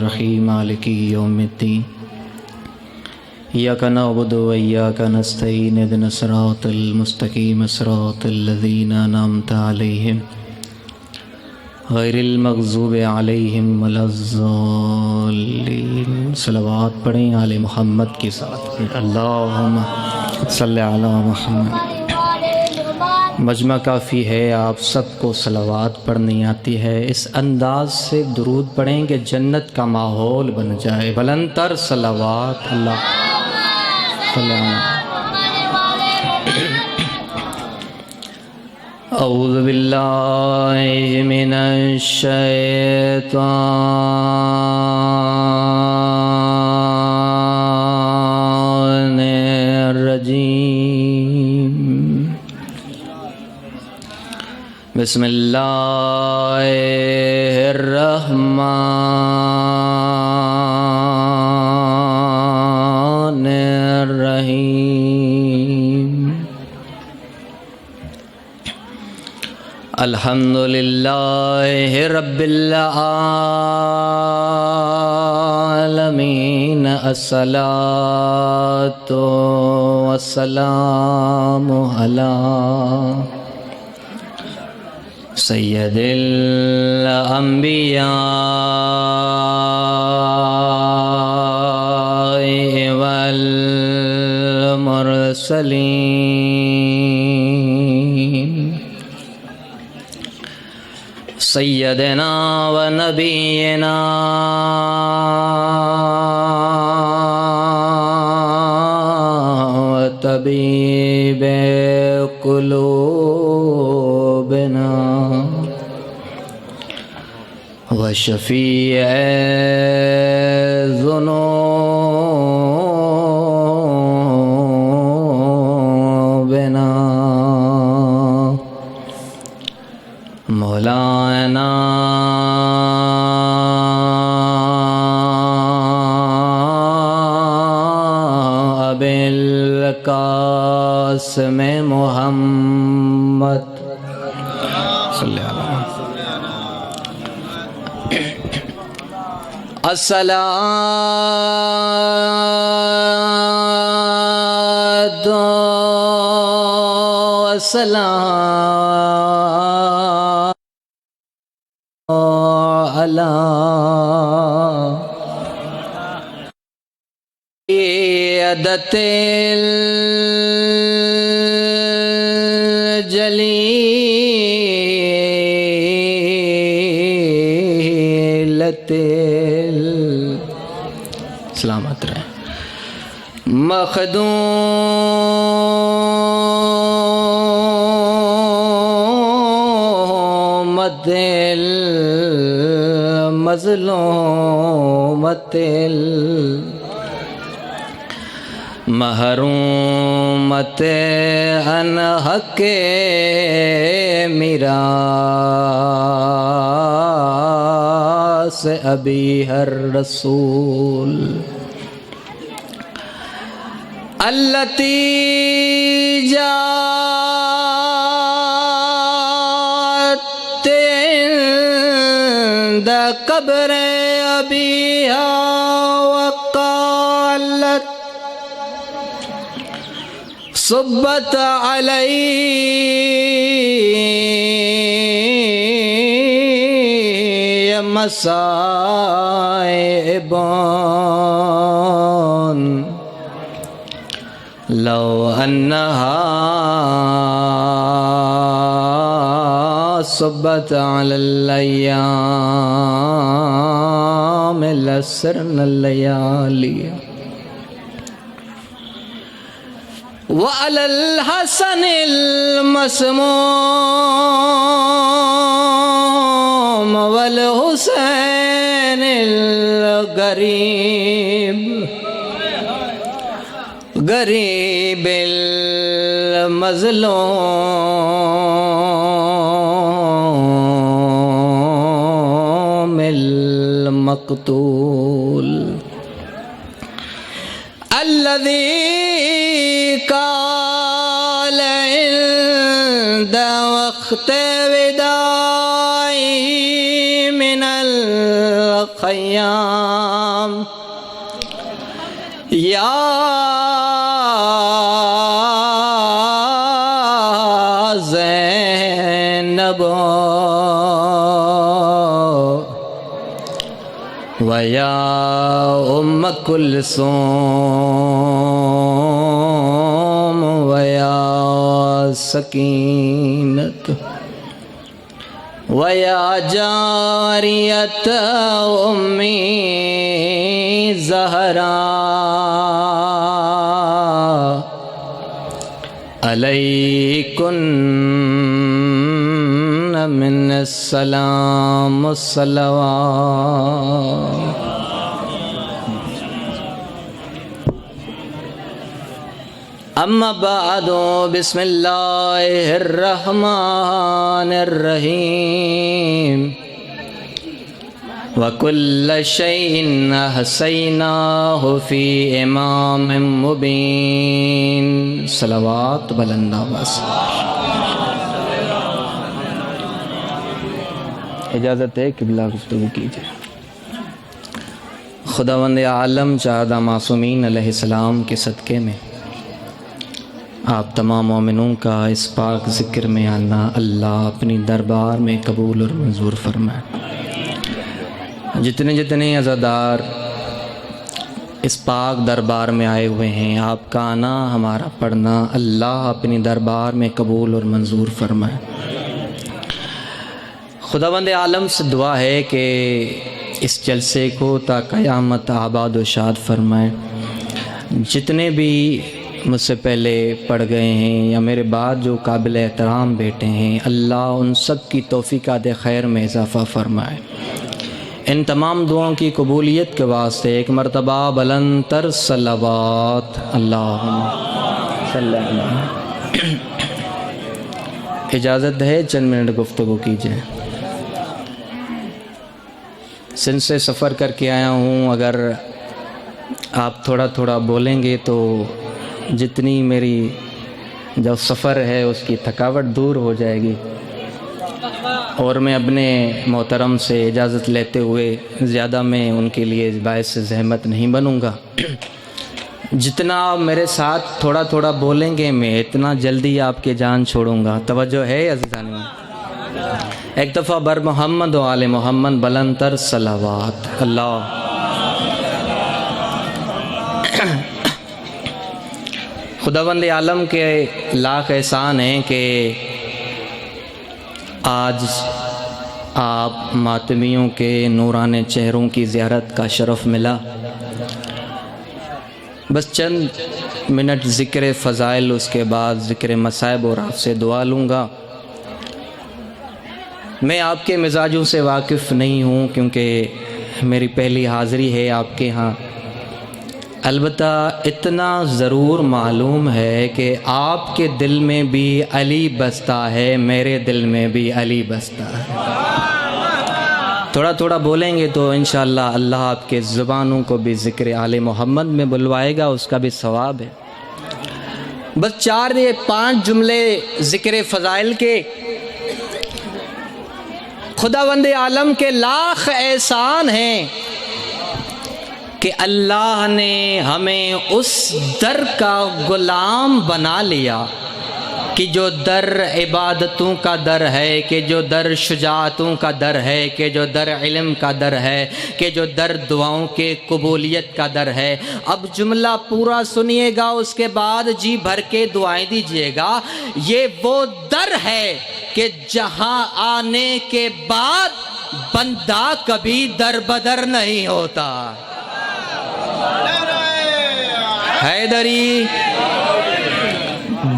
الرحیم مالک یوم الدین ایاک نعبد و ایاک نستعین اهدنا الصراط المستقیم صراط الذین انعمت علیہم غیر المغضوب علیہم ولا الضالین۔ صلوات پڑھیں آل محمد کے ساتھ، اللہم صلی علی محمد۔ مجمع کافی ہے، آپ سب کو صلوات پڑھنی آتی ہے، اس انداز سے درود پڑھیں کہ جنت کا ماحول بن جائے۔ بلندتر صلوات اللہ صلی علی۔ اعوذ باللہ من الشیطان الرجیم، بسم اللہ الرحمن الرحیم۔ الحمدللہ رب العالمین، الصلاۃ والسلام علی سید الانبیاء والمرسلین، سیدنا و نبینا و طبیب قلوبنا و شفیع ذنوبنا مولانا ابی القاسم محمد صلی اللہ علیہ وسلم۔ الصلاۃ والسلام علی عدت الجلیلۃ سلامت رہے مخدومۃ المظلومۃ محرومۃ عن حق میراث ابیہا الرسول، التی جاءت عند قبر ابیہا وقالت صبت علی مصائب لو انہا صبت علی الایام لسرن اللیالی، وعلى الحسن المسموم والحسين الغريب غريب المظلوم المقتول، الذي قال عند وقت وداعه من خیام یا زینب ویا ام کلثوم ویا سکینت ویا جاریت امی زہرا علیکن من السلام الصلوات اما بعد بسم اللہ الرحمن الرحیم وَكُلَّ شَيْءٍ أَحْصَيْنَاهُ فِي إِمَامٍ مُبِينٍ صلوات بلند آواز اجازت ہے قبلہ گفتگو کیجئے خداوند عالم چاہدہ معصومین علیہ السلام کے صدقے میں آپ تمام مومنوں کا اس پاک ذکر میں آنا اللہ اپنی دربار میں قبول اور منظور فرمائے۔ جتنے جتنے عزادار اس پاک دربار میں آئے ہوئے ہیں آپ کا آنا ہمارا پڑھنا اللہ اپنی دربار میں قبول اور منظور فرمائے۔ خداوند عالم سے دعا ہے کہ اس جلسے کو تا قیامت آباد و شاد فرمائے۔ جتنے بھی مجھ سے پہلے پڑھ گئے ہیں یا میرے بعد جو قابل احترام بیٹے ہیں اللہ ان سب کی توفیقات خیر میں اضافہ فرمائے۔ ان تمام دعاؤں کی قبولیت کے واسطے ایک مرتبہ بلند تر صلوات اللہم صلی اللہ علیہ۔ اجازت ہے چند منٹ گفتگو کیجئے۔ سندھ سے سفر کر کے آیا ہوں، اگر آپ تھوڑا تھوڑا بولیں گے تو جتنی میری جو سفر ہے اس کی تھکاوٹ دور ہو جائے گی، اور میں اپنے محترم سے اجازت لیتے ہوئے زیادہ میں ان کے لیے باعث زحمت نہیں بنوں گا۔ جتنا آپ میرے ساتھ تھوڑا تھوڑا بولیں گے میں اتنا جلدی آپ کے جان چھوڑوں گا۔ توجہ ہے عزیزان؟ ایک دفعہ بر محمد و آل محمد بلند تر صلوات اللہ۔ خداوند عالم کے لاکھ احسان ہیں کہ آج آپ ماتمیوں کے نورانی چہروں کی زیارت کا شرف ملا۔ بس چند منٹ ذکر فضائل، اس کے بعد ذکر مصائب اور آپ سے دعا لوں گا۔ میں آپ کے مزاجوں سے واقف نہیں ہوں کیونکہ میری پہلی حاضری ہے آپ کے ہاں، البتہ اتنا ضرور معلوم ہے کہ آپ کے دل میں بھی علی بستا ہے، میرے دل میں بھی علی بستا ہے۔ تھوڑا تھوڑا بولیں گے تو انشاءاللہ اللہ آپ کے زبانوں کو بھی ذکر آل محمد میں بلوائے گا، اس کا بھی ثواب ہے۔ بس 4-5 جملے ذکر فضائل کے۔ خداوند عالم کے لاکھ احسان ہیں کہ اللہ نے ہمیں اس در کا غلام بنا لیا کہ جو در عبادتوں کا در ہے، کہ جو در شجاعتوں کا در ہے، کہ جو در علم کا در ہے، کہ جو در دعاؤں کے قبولیت کا در ہے۔ اب جملہ پورا سنیے گا، اس کے بعد جی بھر کے دعائیں دیجئے گا۔ یہ وہ در ہے کہ جہاں آنے کے بعد بندہ کبھی در بدر نہیں ہوتا۔ حیدری،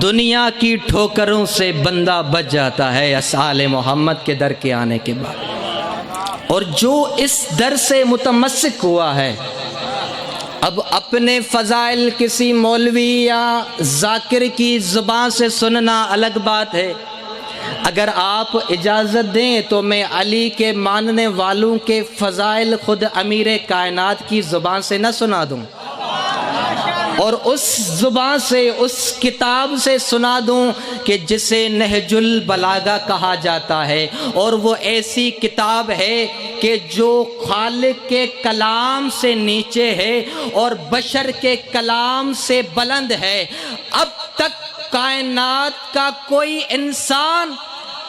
دنیا کی ٹھوکروں سے بندہ بچ جاتا ہے آل محمد کے در کے آنے کے بعد، اور جو اس در سے متمسک ہوا ہے، اب اپنے فضائل کسی مولوی یا ذاکر کی زبان سے سننا الگ بات ہے۔ اگر آپ اجازت دیں تو میں علی کے ماننے والوں کے فضائل خود امیر کائنات کی زبان سے نہ سنا دوں، اور اس زبان سے، اس کتاب سے سنا دوں کہ جسے نہج البلاغہ کہا جاتا ہے، اور وہ ایسی کتاب ہے کہ جو خالق کے کلام سے نیچے ہے اور بشر کے کلام سے بلند ہے، اب تک کائنات کا کوئی انسان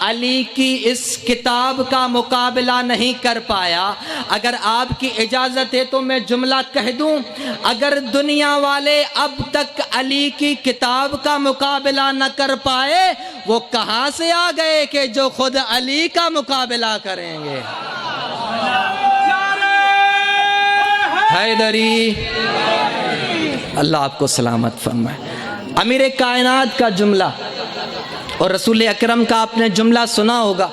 علی کی اس کتاب کا مقابلہ نہیں کر پایا۔ اگر آپ کی اجازت ہے تو میں جملہ کہہ دوں، اگر دنیا والے اب تک علی کی کتاب کا مقابلہ نہ کر پائے، وہ کہاں سے آ گئے کہ جو خود علی کا مقابلہ کریں گے؟ حیدری، اللہ آپ کو سلامت فرمائے۔ امیر کائنات کا جملہ اور رسول اکرم کا آپ نے جملہ سنا ہوگا،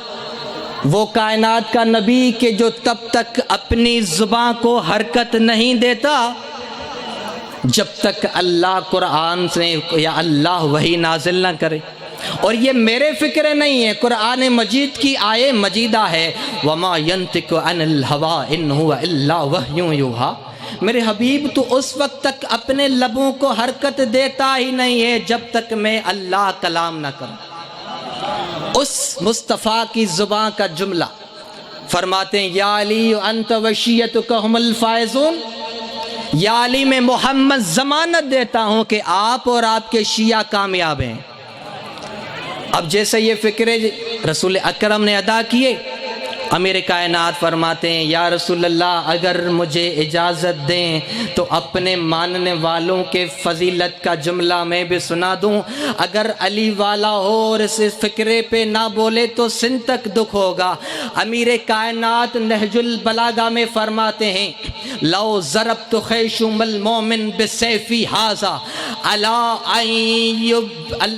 وہ کائنات کا نبی کہ جو تب تک اپنی زبان کو حرکت نہیں دیتا جب تک اللہ قرآن سے یا اللہ وحی نازل نہ کرے۔ اور یہ میرے فکر نہیں ہے، قرآن مجید کی آیے مجیدہ ہے، وَمَا يَنْتِقُ عَنِ الْهَوَىٰ إِنْ هُوَ إِلَّا وَحْيٌ يُوحَىٰ۔ میرے حبیب تو اس وقت تک اپنے لبوں کو حرکت دیتا ہی نہیں ہے جب تک میں اللہ کلام نہ کروں۔ اس مصطفیٰ کی زبان کا جملہ فرماتے ہیں، یا علی انت وشیتک ہم الفائزون، یا علی میں محمد ضمانت دیتا ہوں کہ آپ اور آپ کے شیعہ کامیاب ہیں۔ اب جیسے یہ فکرے رسول اکرم نے ادا کیے، امیر کائنات فرماتے ہیں، یا رسول اللہ اگر مجھے اجازت دیں تو اپنے ماننے والوں کے فضیلت کا جملہ میں بھی سنا دوں۔ اگر علی والا ہو اور اس فکرے پہ نہ بولے تو سن تک دکھ ہوگا۔ امیر کائنات نہج البلاغہ میں فرماتے ہیں، لو ضربت خیشم المومن بسیفی ھذا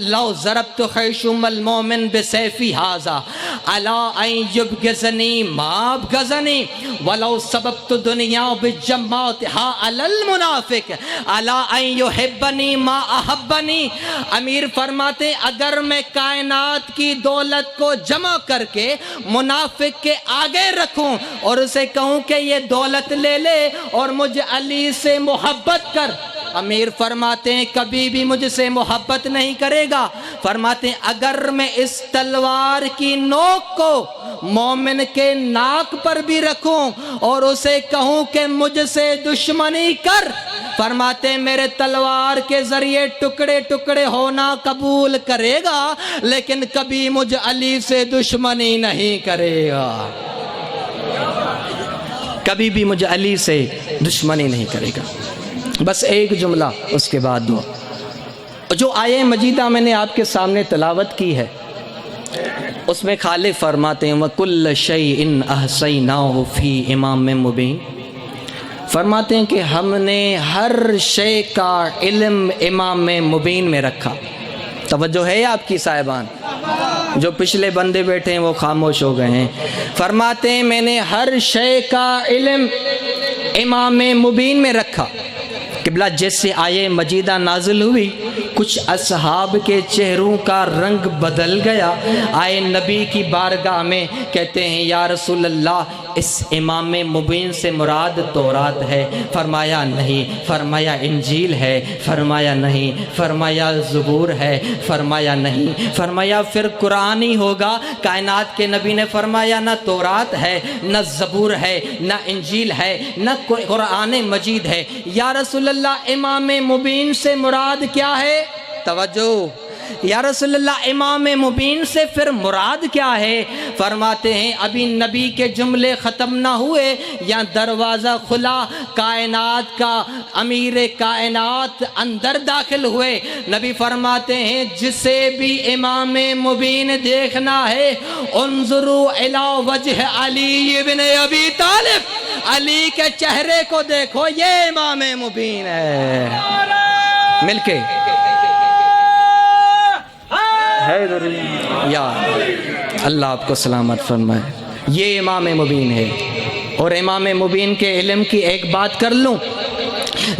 لو ضربت خیشم المومن بسیفی ھذا الا ان یبغضنی ما ابغضنی ولو سببت دنیا بجماعتها علی المنافق الا ان یحبنی ما احبنی۔ امیر فرماتے ہیں، اگر میں کائنات کی دولت کو جمع کر کے منافق کے آگے رکھوں اور اسے کہوں کہ یہ دولت لے لے اور مجھ علی سے محبت کر، امیر فرماتے ہیں کبھی بھی مجھ سے محبت نہیں کرے گا۔ فرماتے ہیں اگر میں اس تلوار کی نوک کو مومن کے ناک پر بھی رکھوں اور اسے کہوں کہ مجھ سے دشمنی کر، فرماتے ہیں میرے تلوار کے ذریعے ٹکڑے ٹکڑے ہونا قبول کرے گا لیکن کبھی مجھ علی سے دشمنی نہیں کرے گا، کبھی بھی مجھ علی سے دشمنی نہیں کرے گا۔ بس ایک جملہ اس کے بعد دو، جو آیے مجیدہ میں نے آپ کے سامنے تلاوت کی ہے اس میں خالق فرماتے ہیں وَكُلَّ شَيْءٍ أَحْصَيْنَاهُ فِي إِمَامٍ مُبِينٍ، فرماتے ہیں کہ ہم نے ہر شے کا علم امام مبین میں رکھا۔ توجہ ہے آپ کی صاحبان؟ جو پچھلے بندے بیٹھے ہیں وہ خاموش ہو گئے ہیں۔ فرماتے ہیں میں نے ہر شے کا علم امام مبین میں رکھا۔ قبلہ جیسے آیے مجیدہ نازل ہوئی کچھ اصحاب کے چہروں کا رنگ بدل گیا، آئے نبی کی بارگاہ میں کہتے ہیں یا رسول اللہ اس امام مبین سے مراد تورات ہے؟ فرمایا نہیں۔ فرمایا انجیل ہے؟ فرمایا نہیں۔ فرمایا زبور ہے؟ فرمایا نہیں۔ فرمایا پھر قرآن ہی ہوگا؟ کائنات کے نبی نے فرمایا نہ تورات ہے، نہ زبور ہے، نہ انجیل ہے، نہ قرآن مجید ہے۔ یا رسول اللہ امام مبین سے مراد کیا ہے؟ توجہ، یا رسول اللہ امام مبین سے پھر مراد کیا ہے؟ فرماتے ہیں ابھی نبی کے جملے ختم نہ ہوئے یا دروازہ کھلا، کائنات کا امیر کائنات اندر داخل ہوئے۔ نبی فرماتے ہیں جسے بھی امام مبین دیکھنا ہے انظروا الی وجہ علی ابن ابی طالب، علی کے چہرے کو دیکھو، یہ امام مبین ہے۔ مل کے یا اللہ آپ کو سلامت فرمائے، یہ امام مبین ہے۔ اور امام مبین کے علم کی ایک بات کر لوں،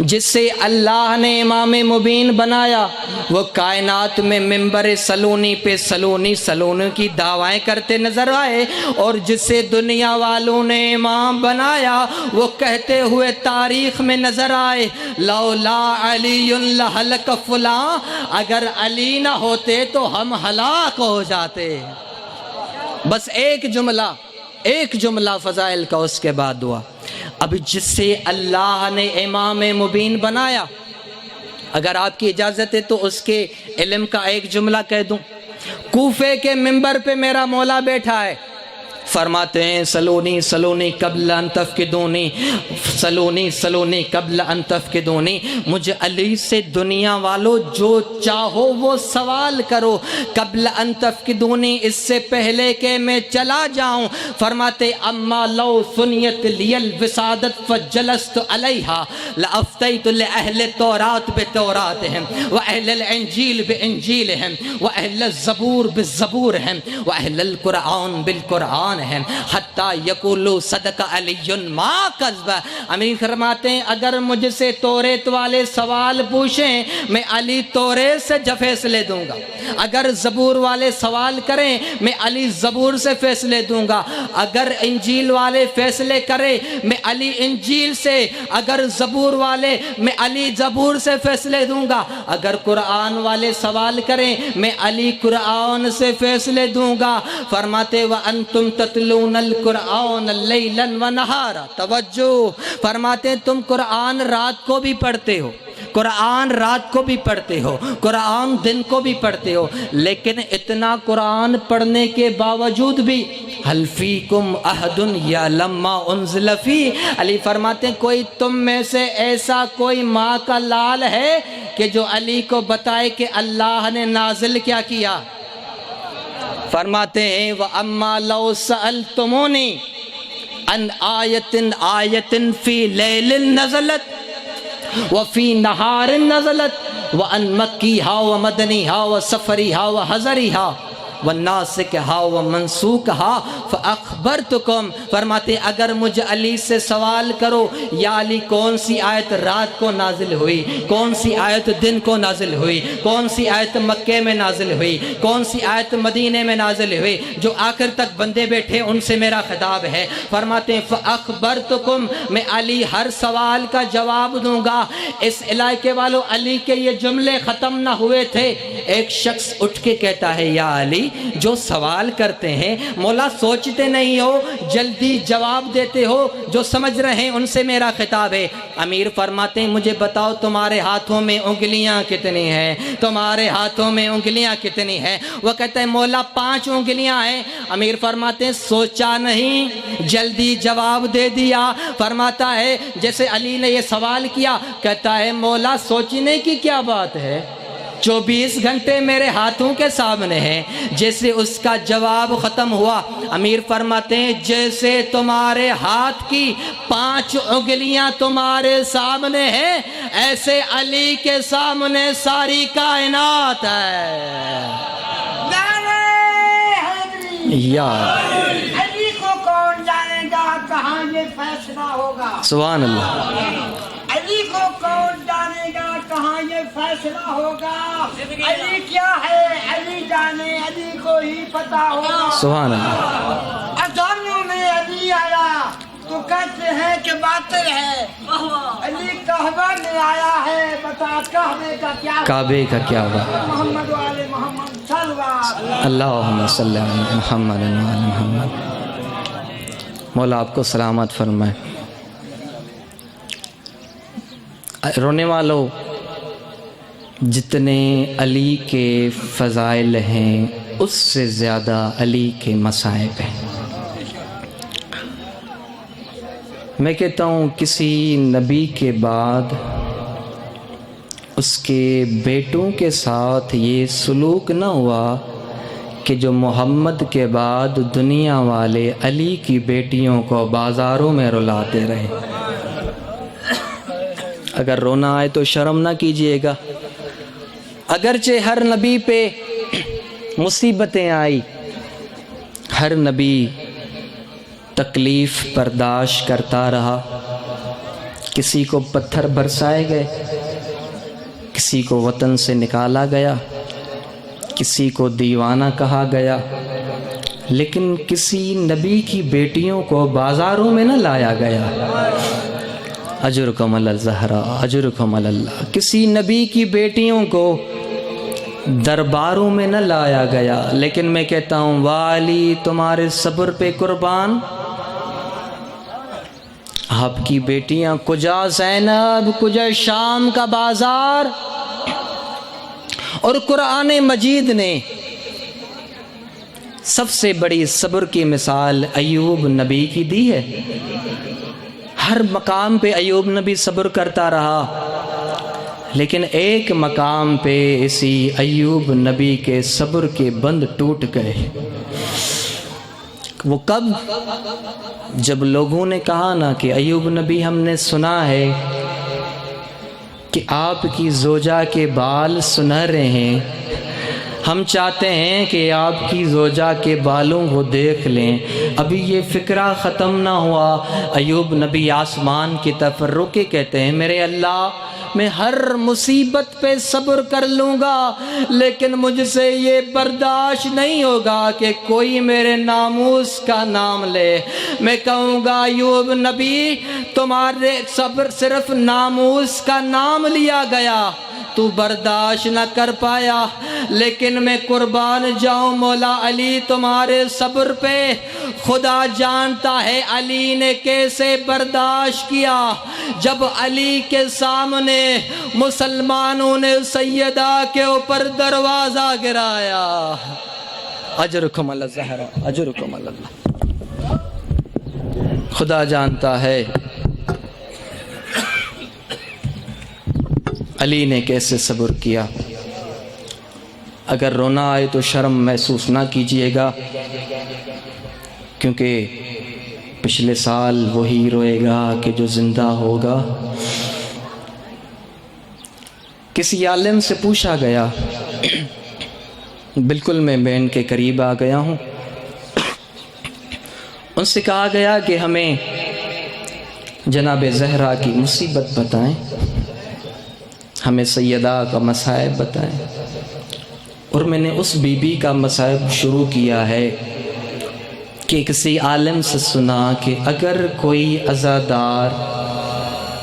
جس سے اللہ نے امام مبین بنایا وہ کائنات میں ممبر سلونی پہ سلونی کی دعوائیں کرتے نظر آئے، اور جسے دنیا والوں نے امام بنایا وہ کہتے ہوئے تاریخ میں نظر آئے لولا علی لہلک فلاں، اگر علی نہ ہوتے تو ہم ہلاک ہو جاتے۔ بس ایک جملہ ایک جملہ فضائل کا، اس کے بعد دعا۔ اب جس سے اللہ نے امام مبین بنایا، اگر آپ کی اجازت ہے تو اس کے علم کا ایک جملہ کہہ دوں۔ کوفے کے منبر پہ میرا مولا بیٹھا ہے، فرماتے ہیں سلونی سلونی قبل ان تفقدونی، سلونی سلونی قبل ان تفقدونی، مجھے علی سے دنیا والو جو چاہو وہ سوال کرو، قبل ان تفقدونی، اس سے پہلے کہ میں چلا جاؤں۔ فرماتے اما لو سنیت لی الوسادت فجلست علیہا لافتیت لأہل التورات بتوراتہم واہل الانجیل بانجیلہم واہل الزبور بالزبورہم واہل القرآن بالقرآن حتیٰ یقولوا صدق علی ما کذب۔ امیر فرماتے ہیں اگر مجھ سے توریت والے سوال پوچھیں میں علی توریت سے فیصلے دوں گا، اگر زبور والے سوال کریں میں علی زبور سے فیصلے دوں گا، اگر انجیل والے فیصلے کریں میں علی انجیل سے، اگر زبور والے میں علی زبور سے فیصلے دوں گا، اگر قرآن والے سوال کریں میں علی قرآن سے فیصلے دوں گا۔ فرماتے وَأَنْتُمْ تَتْلُونَ الْقُرْآنَ لَيْلًا وَنَهَارًا، توجہ، فرماتے تم قرآن رات کو بھی پڑھتے ہو، قرآن رات کو بھی پڑھتے ہو، قرآن دن کو بھی پڑھتے ہو، لیکن اتنا قرآن پڑھنے کے باوجود بھی حل فیکم احد یعلم ما انزل فی، علی فرماتے ہیں کوئی تم میں سے ایسا کوئی ماں کا لال ہے کہ جو علی کو بتائے کہ اللہ نے نازل کیا کیا؟ فرماتے ہیں وَأَمَّا لَوْ سَأَلْتُمُونِي عَنْ آیَةٍ فِي لَيْلٍ نَزَلَتْ وَفِي نَهَارٍ نَزَلَتْ وَأَنْ مَكِّيهَا وَمَدَنِيهَا وَسَفَرِيهَا وَحَزَرِيهَا وَالنَّاسِكَهَا وَمَنْسُوكَهَا فَأَخْبَرْتُكُمْ، فرماتے اگر مجھ علی سے سوال کرو یا علی کون سی آیت رات کو نازل ہوئی، کون سی آیت دن کو نازل ہوئی، کون سی آیت مکے میں نازل ہوئی، کون سی آیت مدینے میں نازل ہوئی، جو آخر تک بندے بیٹھے ان سے میرا خطاب ہے، فرماتے ہیں فَأَخْبَرْتُكُمْ، میں علی ہر سوال کا جواب دوں گا۔ اس علاقے والوں علی کے یہ جملے ختم نہ ہوئے تھے، ایک شخص اٹھ کے کہتا ہے یا علی جو سوال کرتے ہیں مولا سوچتے نہیں ہو، جلدی جواب دیتے ہو، جو سمجھ رہے ہیں ان سے میرا خطاب ہے۔ امیر فرماتے ہیں مجھے بتاؤ تمہارے ہاتھوں میں انگلیاں کتنی ہیں، تمہارے ہاتھوں میں انگلیاں کتنی ہیں؟ وہ کہتا ہے مولا 5 انگلیاں ہیں۔ امیر فرماتے ہیں سوچا نہیں، جلدی جواب دے دیا۔ فرماتا ہے جیسے علی نے یہ سوال کیا، کہتا ہے مولا سوچنے کی کیا بات ہے، 24 گھنٹے میرے ہاتھوں کے سامنے ہیں۔ جیسے اس کا جواب ختم ہوا، امیر فرماتے ہیں جیسے تمہارے ہاتھ کی 5 انگلیاں تمہارے سامنے ہیں، ایسے علی کے سامنے ساری کائنات ہے۔ یا علی کو کون جانے گا کہاں یہ فیصلہ ہوگا، سبحان اللہ، علی کو کون جانے گا کہاں یہ فیصلہ ہوگا، علی کیا ہے علی جانے، علی کو ہی پتا ہوگا۔ سبحان اللہ، اذانوں میں علی آیا تو کہتے ہیں کہ باطل ہے، علی کعبہ میں آیا ہے، بتا کعبے کا کیا ہوا؟ کعبے کا کیا ہوا؟ محمد والے محمد صلی اللہ، اللہم صلی علی محمد وعلی محمد۔ مولا آپ کو سلامت فرمائے۔ رونے والوں، جتنے علی کے فضائل ہیں اس سے زیادہ علی کے مصائب ہیں۔ میں کہتا ہوں کسی نبی کے بعد اس کے بیٹوں کے ساتھ یہ سلوک نہ ہوا کہ جو محمد کے بعد دنیا والے علی کی بیٹیوں کو بازاروں میں رلاتے رہے۔ اگر رونا آئے تو شرم نہ کیجئے گا، اگرچہ ہر نبی پہ مصیبتیں آئی، ہر نبی تکلیف برداشت کرتا رہا، کسی کو پتھر برسائے گئے، کسی کو وطن سے نکالا گیا، کسی کو دیوانہ کہا گیا، لیکن کسی نبی کی بیٹیوں کو بازاروں میں نہ لایا گیا۔ اجرکم علی الزہرا اجرکم علی اللہ، کسی نبی کی بیٹیوں کو درباروں میں نہ لایا گیا، لیکن میں کہتا ہوں والی تمہارے صبر پہ قربان آپ کی بیٹیاں کجا زینب، کجا شام کا بازار. اور قرآن مجید نے سب سے بڑی صبر کی مثال ایوب نبی کی دی ہے. ہر مقام پہ ایوب نبی صبر کرتا رہا، لیکن ایک مقام پہ اسی ایوب نبی کے صبر کے بند ٹوٹ گئے. وہ کب؟ جب لوگوں نے کہا نا کہ ایوب نبی ہم نے سنا ہے کہ آپ کی زوجہ کے بال سنہرے ہیں، ہم چاہتے ہیں کہ آپ کی زوجہ کے بالوں کو دیکھ لیں. ابھی یہ فکرہ ختم نہ ہوا، ایوب نبی آسمان کی طرف رکے کہتے ہیں میرے اللہ میں ہر مصیبت پہ صبر کر لوں گا، لیکن مجھ سے یہ برداشت نہیں ہوگا کہ کوئی میرے ناموس کا نام لے. میں کہوں گا ایوب نبی تمہارے صبر صرف ناموس کا نام لیا گیا، تو برداشت نہ کر پایا، لیکن میں قربان جاؤں مولا علی تمہارے صبر پہ. خدا جانتا ہے علی نے کیسے برداشت کیا. جب علی کے سامنے مسلمانوں نے سیدہ کے اوپر دروازہ گرایا، اجرکم اللہ زہرا، اجرکم اللہ. خدا جانتا ہے علی نے کیسے صبر کیا. اگر رونا آئے تو شرم محسوس نہ کیجئے گا، کیونکہ پچھلے سال وہی روئے گا کہ جو زندہ ہوگا. کسی عالم سے پوچھا گیا، بالکل میں بین کے قریب آ گیا ہوں، ان سے کہا گیا کہ ہمیں جناب زہرا کی مصیبت بتائیں، ہمیں سیدہ کا مصائب بتائیں. اور میں نے اس بی بی کا مصائب شروع کیا ہے کہ کسی عالم سے سنا کہ اگر کوئی عزادار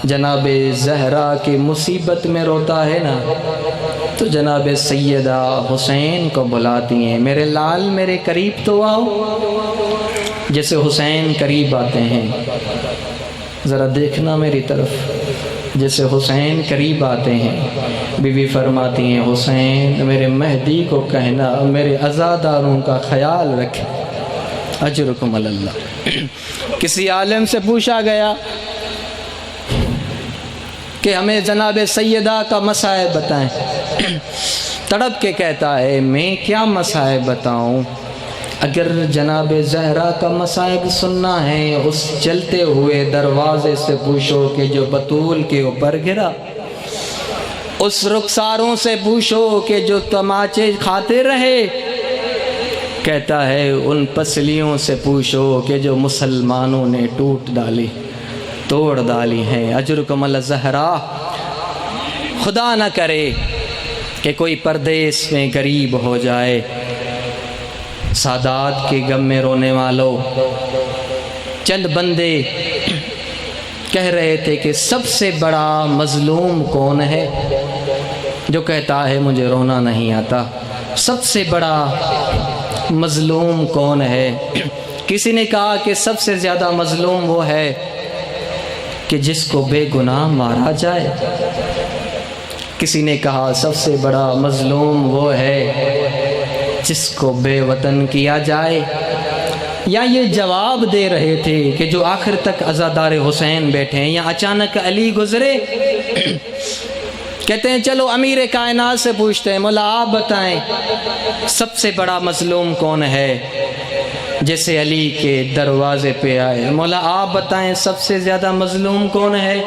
جناب زہرا کی مصیبت میں روتا ہے نا تو جناب سیدہ حسین کو بلاتی ہیں، میرے لال میرے قریب تو آؤ. جیسے حسین قریب آتے ہیں، ذرا دیکھنا میری طرف، جیسے حسین قریب آتے ہیں بی بی فرماتی ہیں حسین میرے مہدی کو کہنا میرے عزاداروں کا خیال رکھے. اجرکم اللہ. کسی عالم سے پوچھا گیا کہ ہمیں جناب سیدہ کا مصائب بتائیں. تڑپ کے کہتا ہے میں کیا مصائب بتاؤں، اگر جناب زہرا کا مصائب سننا ہے اس چلتے ہوئے دروازے سے پوچھو کہ جو بطول کے اوپر گرا، اس رخساروں سے پوچھو کہ جو تماچے کھاتے رہے، کہتا ہے ان پسلیوں سے پوچھو کہ جو مسلمانوں نے توڑ ڈالی ہیں. اجرکم اللہ زہرا. خدا نہ کرے کہ کوئی پردیس میں غریب ہو جائے. سادات کے غم میں رونے والوں، چند بندے کہہ رہے تھے کہ سب سے بڑا مظلوم کون ہے؟ جو کہتا ہے مجھے رونا نہیں آتا. سب سے بڑا مظلوم کون ہے؟ کسی نے کہا کہ سب سے زیادہ مظلوم وہ ہے کہ جس کو بے گناہ مارا جائے. کسی نے کہا سب سے بڑا مظلوم وہ ہے جس کو بے وطن کیا جائے. یا یہ جواب دے رہے تھے کہ جو آخر تک عزادار حسین بیٹھے ہیں یا اچانک علی گزرے، کہتے ہیں چلو امیر کائنات سے پوچھتے ہیں مولا آپ بتائیں سب سے بڑا مظلوم کون ہے؟ جیسے علی کے دروازے پہ آئے، مولا آپ بتائیں سب سے زیادہ مظلوم کون ہے؟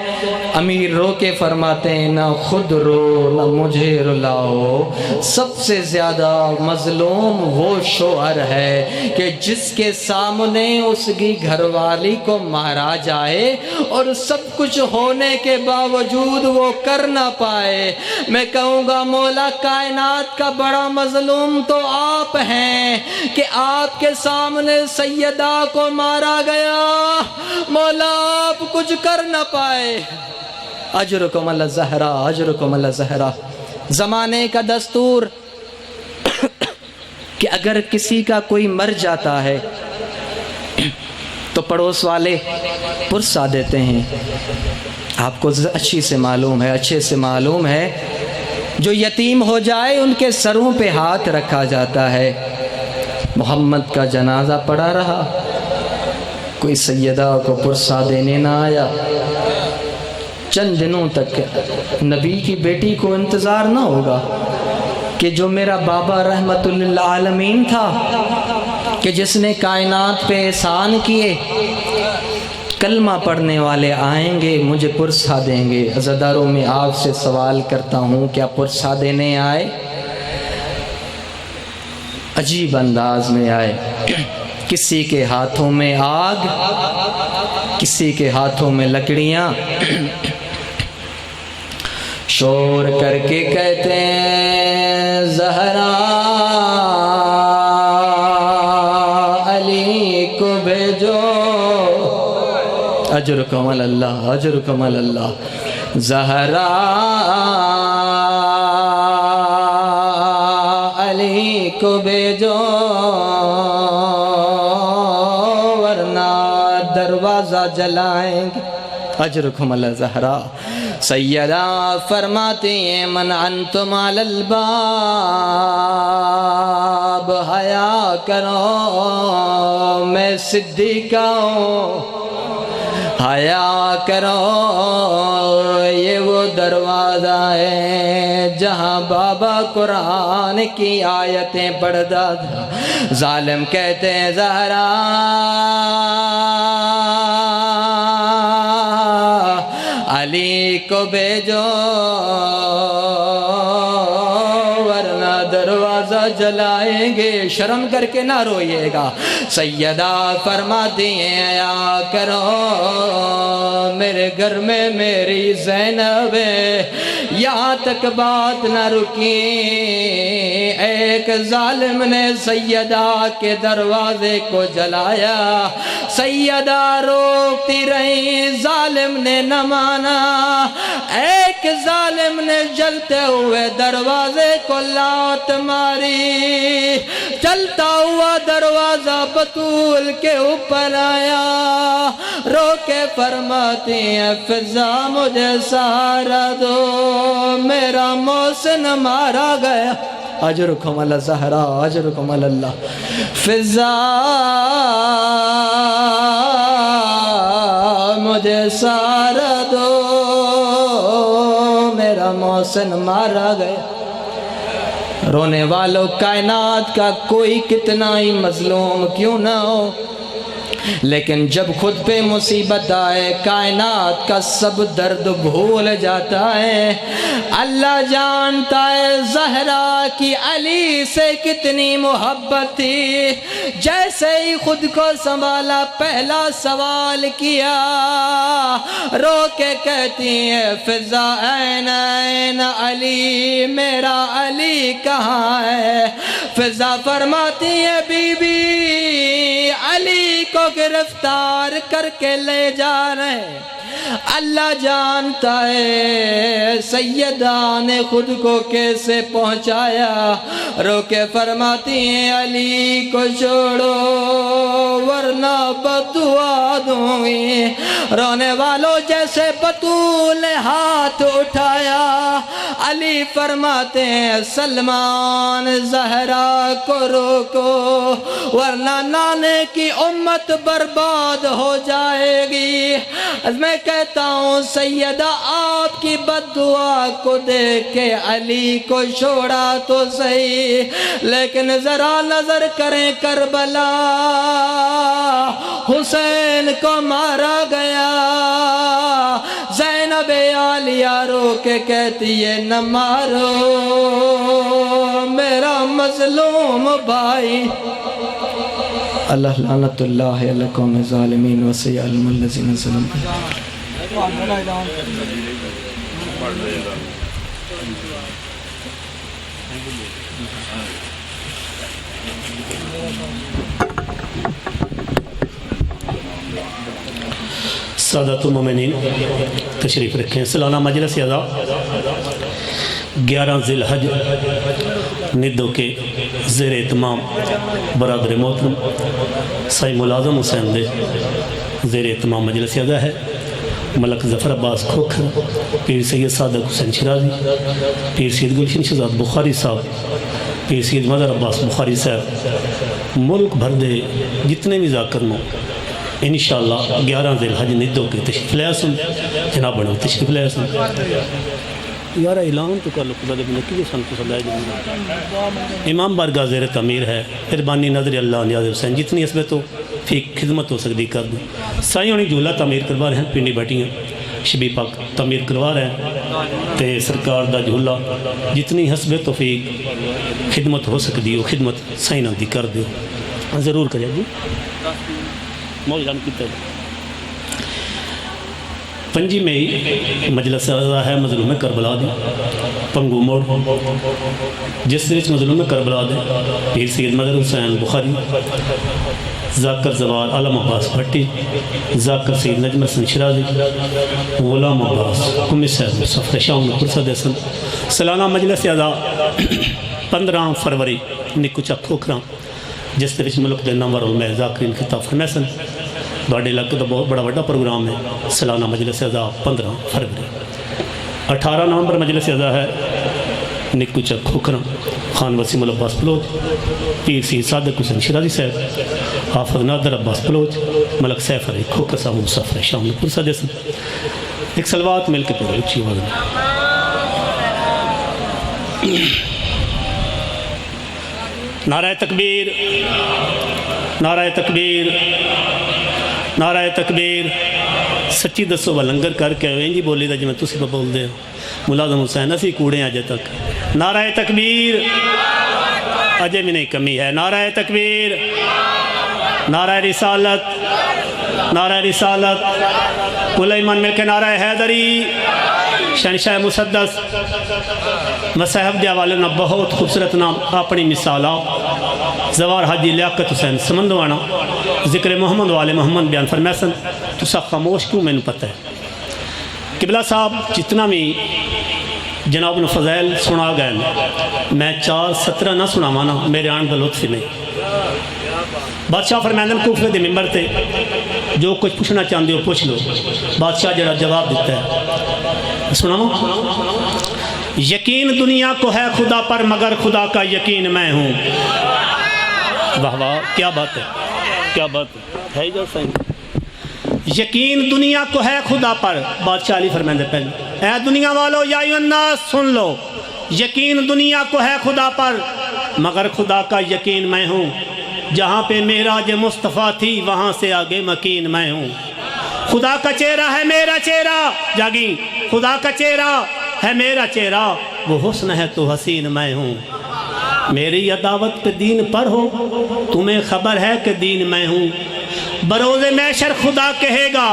امیر رو کے فرماتے ہیں نہ خود رو نہ مجھے رلاؤ، سب سے زیادہ مظلوم وہ شوہر ہے کہ جس کے سامنے اس کی گھر والی کو مارا جائے اور سب کچھ ہونے کے باوجود وہ کر نہ پائے. میں کہوں گا مولا کائنات کا بڑا مظلوم تو آپ ہیں کہ آپ کے سامنے سیدہ کو مارا گیا، مولا آپ کچھ کر نہ پائے. اجرکم اللہ زہرا، اجرکم اللہ زہرا. زمانے کا دستور کہ اگر کسی کا کوئی مر جاتا ہے تو پڑوس والے پرسا دیتے ہیں. آپ کو اچھے سے معلوم ہے جو یتیم ہو جائے ان کے سروں پہ ہاتھ رکھا جاتا ہے. محمد کا جنازہ پڑا رہا, کوئی سیدہ کو پرسا دینے نہ آیا. چند دنوں تک نبی کی بیٹی کو انتظار نہ ہوگا کہ جو میرا بابا رحمت للعالمین تھا, کہ جس نے کائنات پہ احسان کیے, کلمہ پڑھنے والے آئیں گے مجھے پرسا دیں گے. عزاداروں میں آپ سے سوال کرتا ہوں, کیا پرسا دینے آئے؟ عجیب انداز میں آئے. کسی کے ہاتھوں میں آگ, کسی کے ہاتھوں میں لکڑیاں. شور کر کے کہتے ہیں زہرا علی کو بھیجو. اجرکم اللہ, اجرکم اللہ. زہرا علی کو بھیجو ورنہ دروازہ جلائیں گے. اجرکم اللہ زہرا. سیدہ فرماتی ہیں من انتم علی الباب, حیا کرو میں صدیقہ ہوں, حیا کرو یہ وہ دروازہ ہے جہاں بابا قرآن کی آیتیں پڑھتا تھا. ظالم کہتے ہیں زہرا علی کو بھیجو ورنہ دروازہ جلائیں گے. شرم کر کے نہ روئیے گا. سیدہ فرماتی ہیں آیا کرو میرے گھر میں میری زینب ہے. یہاں تک بات نہ رکی, ایک ظالم نے سیدہ کے دروازے کو جلایا. سیدہ روکتی رہی, ظالم نے نہ مانا. ایک ظالم نے جلتے ہوئے دروازے کو لات ماری. چلتا ہوا دروازہ بطول کے اوپر آیا. رو کے فرماتی ہیں فضا مجھے سہارا دو, میرا محسن مارا گیا. اجرکم اللہ زہرا, اجرکم اللہ. فضا مجھے سہارا دو, میرا محسن مارا گیا. رونے والوں کائنات کا کوئی کتنا ہی مظلوم کیوں نہ ہو, لیکن جب خود پہ مصیبت آئے کائنات کا سب درد بھول جاتا ہے. اللہ جانتا ہے زہرا کی علی سے کتنی محبت تھی. جیسے ہی خود کو سنبھالا پہلا سوال کیا, رو کے کہتی ہے فضا این این علی, میرا علی کہاں ہے؟ فضا فرماتی ہے بی بی علی کو گرفتار کر کے لے جا رہے ہیں. اللہ جانتا ہے سیدہ نے خود کو کیسے پہنچایا. رو کے فرماتی ہیں علی کو چھوڑو ورنہ بددعا دوں گی. رونے والوں جیسے بطول نے ہاتھ اٹھایا. علی فرماتے ہیں سلمان زہرا کو روکو ورنہ نانے کی امت برباد ہو جائے گی. میں کہتا ہوں سیدہ آپ کی بددعا کو دیکھ کے علی کو چھوڑا تو صحیح, لیکن ذرا نظر کریں کربلا, حسین کو مارا گیا. زینب عالیہ رو کے کہتی ہے نہ مارو میرا مظلوم بھائی. اللہ لعنت اللہ علی القوم الظالمین وسيعلم الذين ظلموا. سادات المومنین تشریف رکھیں. سالانہ مجلس اعزاز 11 ذی الحج ندو کے زیر اہتمام برادر محترم سائی ملازم حسین دے زیر اہتمام مجلس ادا ہے ملک ظفر عباس کھوکھر، پیر سید صادق حسین شرازی، پیر سید گلشن شہزاد بخاری صاحب، پیر سید مظہر عباس بخاری صاحب، ملک بھر دے جتنے بھی ذاکر نو انشاءاللہ 11 ذی الحج ندو کے تشریف لے سن جناب بڑھو تشریف لے سن یار اعلان تو کر لو خدا دے بنکی سن تو صلی اللہ امام بارگاہ زیر تعمیر ہے مہربانی نظر اللہ نیاز حسین جتنی اس میں تو فی خدمت ہو سکتی کر دوں سائیں ہونی جھولا تعمیر کروا رہے ہیں پنڈی بیٹھی ہیں شبی پاک تعمیر کروا رہے ہیں تے سرکار دا جھولا جتنی حسب توفیق خدمت ہو سکتی ہو خدمت سائیں نہ دی کر دیو ضرور کرے جی موجان کی طرح 5 مئی مجلس اعضا ہے مظلوم کربلا دی پنگو موڑ جس وچ مظلوم کربلا دے پیر سید مظہر حسین بخاری ذاکر زوار علم عباس بھٹی ذاکر سید نجم حسن شرازی غلام عباس قمی صاحب صفر شاہم پرسہ دیسن سالانہ مجلس اعضا 15 فروری نکو چک کھوکھراں جس دے وچ ملک دے نامور علماء ذاکرین خطاب فرمیسن باڑے علاقے کا بہت بڑا وڈا پروگرام ہے سالانہ مجلس اعضا 15 فروری 18 نومبر مجلس اعضا ہے نکو چک کھوکھراں خان وسیم العباس بلوچ پیر سید صادق حسین شرازی صاحب حافظ نادر عباس بلوچ ملک سیف علی کھوکھر صاحب مصفر شام پرسہ دیسن ایک سلوات مل کے پڑھے اچھی آواز میں نعرہ تکبیر نعرہ تکبیر نعرہ تکبیر سچی دسو وہ لنگر کر کے جی بولی دا جی میں تسی پہ بول دے ملازم حسین اسی کوڑے آجے تک نعرہ تکبیر اجے میں نہیں کمی ہے نعرہ تکبیر نعرہ رسالت نعرہ رسالت کل ایمان مل کے نعرہ حیدری شہنشاہ مسدس مصحف دے حوالے نہ بہت خوبصورت نام اپنی مثالہ زوار حاجی لیاقت حسین سمندوانا ذکر محمد والے محمد بیان فرمیسن تو سا خاموش کیوں میں نے پتہ ہے قبلہ صاحب جتنا بھی جناب فضائل سنا گئے میں 4-17 نہ سنا مانا میرے آن کا لطف نہیں بادشاہ فرمیندن کوفے دے ممبر تے جو کچھ پوچھنا چاہتے ہو پوچھ لو بادشاہ جڑا جواب دیتا ہے سناؤ یقین دنیا کو ہے خدا پر مگر خدا کا یقین میں ہوں واہ واہ کیا بات ہے کیا بات ہے جو صحیح یقین دنیا کو ہے خدا پر بادشاہ علی فرمائندے پہلے اے دنیا والو یا ایوہ الناس سن لو یقین دنیا کو ہے خدا پر مگر خدا کا یقین میں ہوں جہاں پہ معراج مصطفیٰ تھی وہاں سے آگے مکین میں ہوں خدا کا چہرہ ہے میرا چہرہ جاگی خدا کا چہرہ ہے میرا چہرہ وہ حسن ہے تو حسین میں ہوں میری عداوت پہ دین پر ہو تمہیں خبر ہے کہ دین میں ہوں بروز محشر خدا کہے گا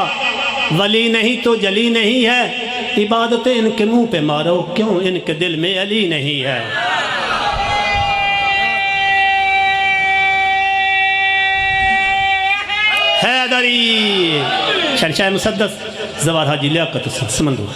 ولی نہیں تو جلی نہیں ہے عبادتیں ان کے منہ پہ مارو کیوں ان کے دل میں علی نہیں ہے حیدری شہنشاہ مسدس زوار حاجی لیاقت حسین سمندوا